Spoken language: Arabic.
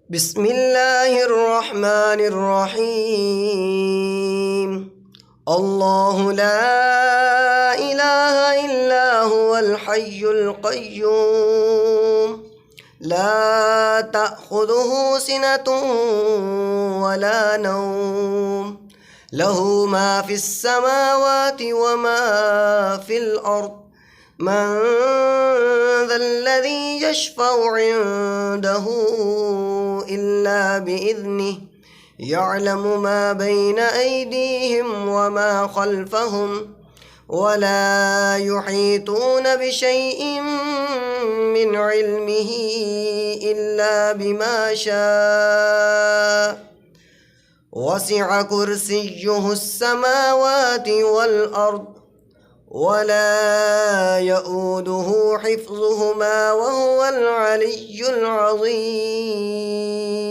بسم الله الرحمن الرحيم. الله لا إله إلا هو الحي القيوم، لا تأخذه سنة ولا نوم، له ما في السماوات وما في الأرض. من ذا الذي يشفع عنده إلا بإذنه، يعلم ما بين أيديهم وما خلفهم، ولا يحيطون بشيء من علمه إلا بما شاء. وسع كرسيه السماوات والأرض، ولا يؤوده حفظهما وهو العلي العظيم.